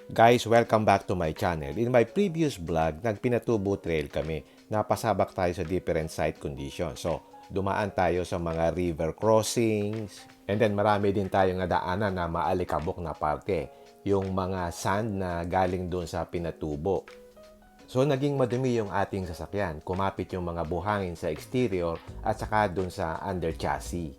Guys, welcome back to my channel. In my previous vlog, nagpinatubo trail kami. Napasabak tayo sa different site conditions. So, dumaan tayo sa mga river crossings. And then marami din tayong nadaanan na maalikabok na parte. Yung mga sand na galing doon sa pinatubo. So, naging madumi yung ating sasakyan. Kumapit yung mga buhangin sa exterior at saka doon sa under chassis.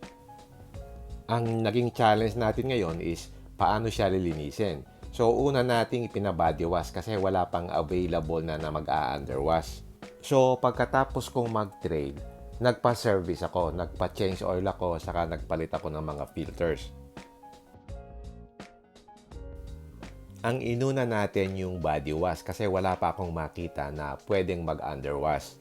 Ang naging challenge natin ngayon is paano siya lilinisin. So, una nating ipinabody wash kasi wala pang available na mag-a-underwash. So, pagkatapos kong mag-trail, nagpa-service ako, nagpa-change oil ako, saka nagpalit ako ng mga filters. Ang inuna natin yung body wash kasi wala pa akong makita na pwedeng mag-underwash.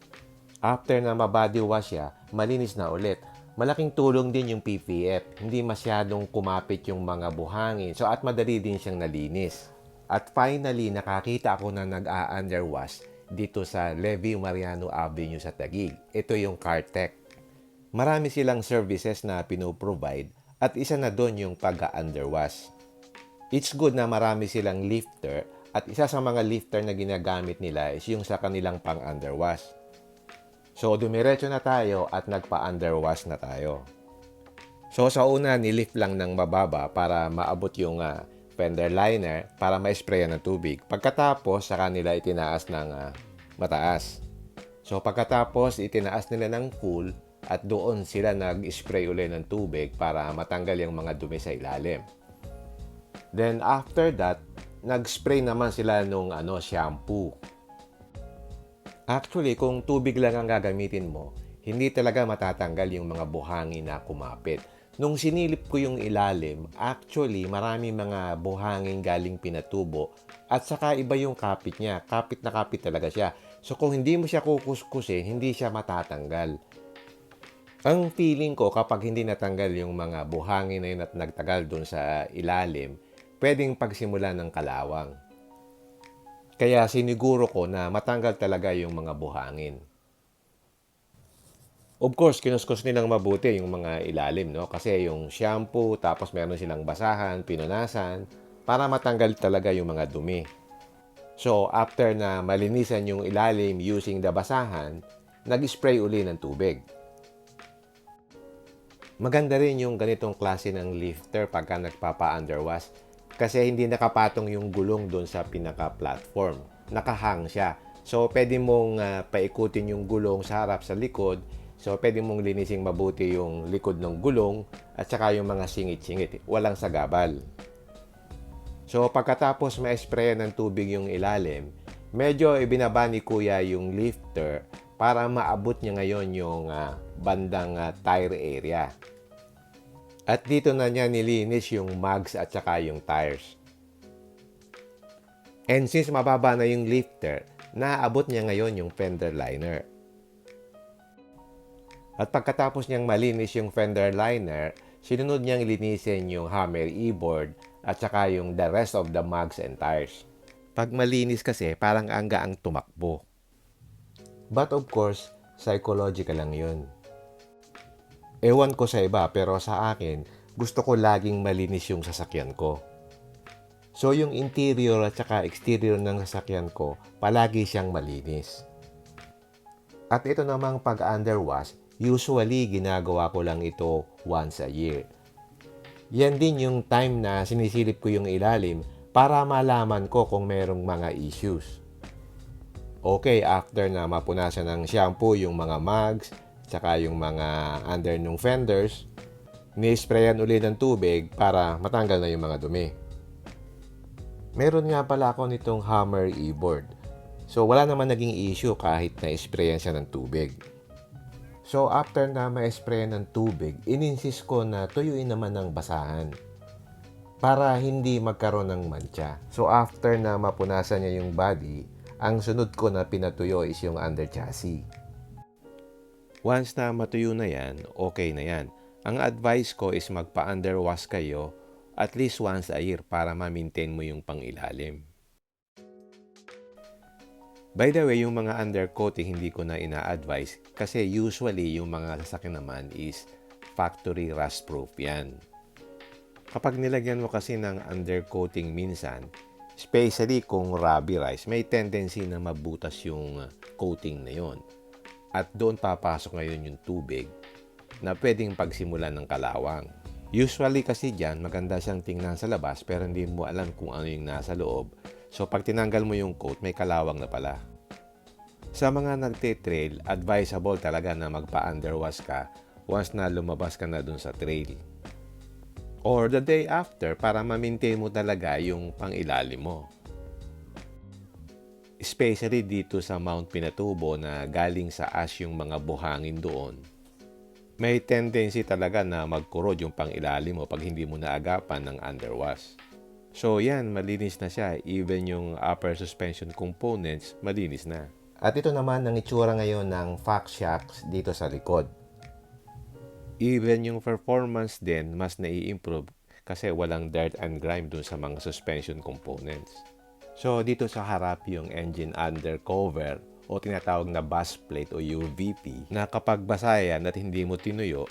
After na ma-body wash siya, malinis na ulit. Malaking tulong din yung PPF. Hindi masyadong kumapit yung mga buhangin. So at madali din siyang nalinis. At finally, nakakita ako na nag-a-underwash dito sa Levi Mariano Avenue sa Taguig. Ito yung Cartec. Marami silang services na pinoprovide at isa na doon yung pag-a-underwash. It's good na marami silang lifter at isa sa mga lifter na ginagamit nila is yung sa kanilang pang-underwash. So, dumiretso na tayo at nagpa-underwash na tayo. So, sa una, nilift lang ng mababa para maabot yung fender liner para ma-sprayan ng tubig. Pagkatapos, saka nila itinaas ng mataas. So, pagkatapos, itinaas nila ng full at doon sila nag-spray ulit ng tubig para matanggal yung mga dumi sa ilalim. Then, after that, nag-spray naman sila nung shampoo. Actually, kung tubig lang ang gagamitin mo, hindi talaga matatanggal yung mga buhangin na kumapit. Nung sinilip ko yung ilalim, actually, marami mga buhangin galing pinatubo at saka iba yung kapit niya. Kapit na kapit talaga siya. So, kung hindi mo siya kukuskusin, hindi siya matatanggal. Ang feeling ko kapag hindi natanggal yung mga buhangin na yun at nagtagal dun sa ilalim, pwedeng pagsimulan ng kalawang. Kaya siniguro ko na matanggal talaga yung mga buhangin. Of course, kinuskus nilang mabuti yung mga ilalim, no? Kasi yung shampoo, tapos meron silang basahan, pinunasan, para matanggal talaga yung mga dumi. So, after na malinisan yung ilalim using the basahan, nag-spray uli ng tubig. Maganda rin yung ganitong klase ng lifter pagka nagpapa-underwash kasi hindi nakapatong yung gulong doon sa pinaka-platform. Nakahang siya. So, pwede mong paikutin yung gulong sa harap, sa likod. So, pwede mong linising mabuti yung likod ng gulong at saka yung mga singit-singit. Walang sagabal. So, pagkatapos ma-sprayan ng tubig yung ilalim, medyo ibinaba ni Kuya yung lifter para maabot niya ngayon yung bandang tire area. At dito na niya nilinis yung mugs at saka yung tires. And since mababa na yung lifter, naaabot niya ngayon yung fender liner. At pagkatapos niyang malinis yung fender liner, sinunod niyang linisin yung hammer e-board at saka yung the rest of the mugs and tires. Pag malinis kasi, parang angga ang tumakbo. But of course, psychological lang yun. Ewan ko sa iba pero sa akin, gusto ko laging malinis yung sasakyan ko. So yung interior at saka exterior ng sasakyan ko, palagi siyang malinis. At ito namang pag-underwash, usually ginagawa ko lang ito once a year. Yan din yung time na sinisilip ko yung ilalim para malaman ko kung merong mga issues. Okay, after na mapunasan ng shampoo yung mga mugs, tsaka yung mga under nung fenders, ni-sprayan ulit ng tubig para matanggal na yung mga dumi. Meron nga pala ako nitong hammer e-board. So wala naman naging issue kahit na-sprayan siya ng tubig. So after na ma-sprayan ng tubig, ininsist ko na tuyuin naman ng basahan para hindi magkaroon ng mancha. So after na mapunasan niya yung body, ang sunod ko na pinatuyo is yung under chassis. Once na matuyo na yan, okay na yan. Ang advice ko is magpa-underwash kayo at least once a year para ma-maintain mo yung pangilalim. By the way, yung mga undercoating hindi ko na ina-advise kasi usually yung mga sasakyan naman is factory rust proof yan. Kapag nilagyan mo kasi ng undercoating minsan, Especially kung rubby rice, may tendency na mabutas yung coating na yon. At doon papasok ngayon yung tubig na pwedeng pagsimulan ng kalawang. Usually kasi dyan, maganda siyang tingnan sa labas pero hindi mo alam kung ano yung nasa loob. So pag tinanggal mo yung coat, may kalawang na pala. Sa mga nagte-trail, advisable talaga na magpa-underwash ka once na lumabas ka na dun sa trail. Or the day after para ma-maintain mo talaga yung pangilalim mo. Especially dito sa Mount Pinatubo na galing sa ash yung mga buhangin doon. May tendency talaga na magkurod yung pangilalim mo pag hindi mo naagapan ng underwash. So yan, malinis na siya. Even yung upper suspension components, malinis na. At ito naman ang itsura ngayon ng Fox Shocks dito sa likod. Even yung performance din mas nai-improve kasi walang dirt and grime dun sa mga suspension components. So dito sa harap yung engine undercover o tinatawag na bus plate o UVP na kapag basa yan at hindi mo tinuyo,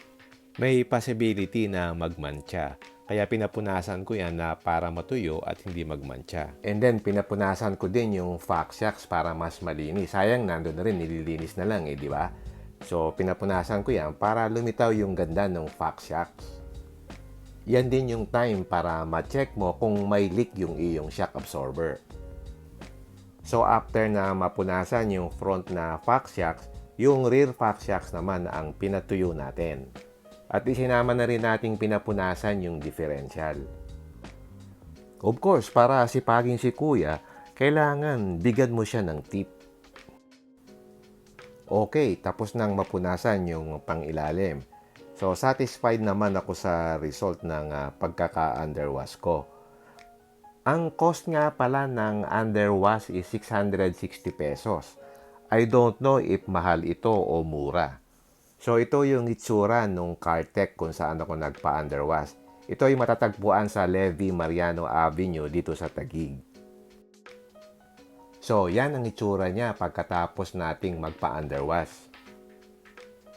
may possibility na magmantsa. Kaya pinapunasan ko yan na para matuyo at hindi magmantsa. And then pinapunasan ko din yung Fox Shocks para mas malinis. Sayang nandun na rin, nililinis na lang di ba? So, pinapunasan ko yan para lumitaw yung ganda ng Fox Shocks. Yan din yung time para ma-check mo kung may leak yung iyong shock absorber. So, after na mapunasan yung front na Fox Shocks, yung rear Fox Shocks naman ang pinatuyo natin. At isinama na rin nating pinapunasan yung differential. Of course, para sipagin si Kuya, kailangan bigyan mo siya ng tip. Okay, tapos nang mapunasan yung pangilalim. So, satisfied naman ako sa result ng pagkaka-underwash ko. Ang cost nga pala ng underwash is 660 pesos. I don't know if mahal ito o mura. So, ito yung itsura nung Cartec kung saan ako nagpa-underwash. Ito ay matatagpuan sa Levi Mariano Avenue dito sa Taguig. So, yan ang itsura niya pagkatapos nating magpa-underwash.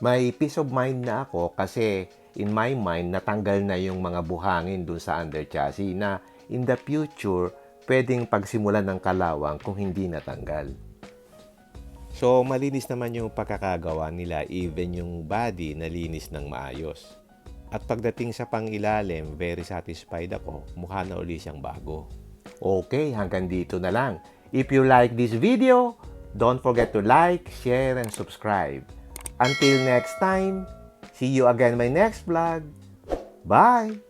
May peace of mind na ako kasi in my mind natanggal na yung mga buhangin dun sa under chassis na in the future pwedeng pagsimulan ng kalawang kung hindi natanggal. So, malinis naman yung pagkakagawa nila, even yung body nalinis ng maayos. At pagdating sa pangilalim, very satisfied ako, mukha na uli siyang bago. Okay, hanggang dito na lang. If you like this video, don't forget to like, share, and subscribe. Until next time, see you again in my next vlog. Bye!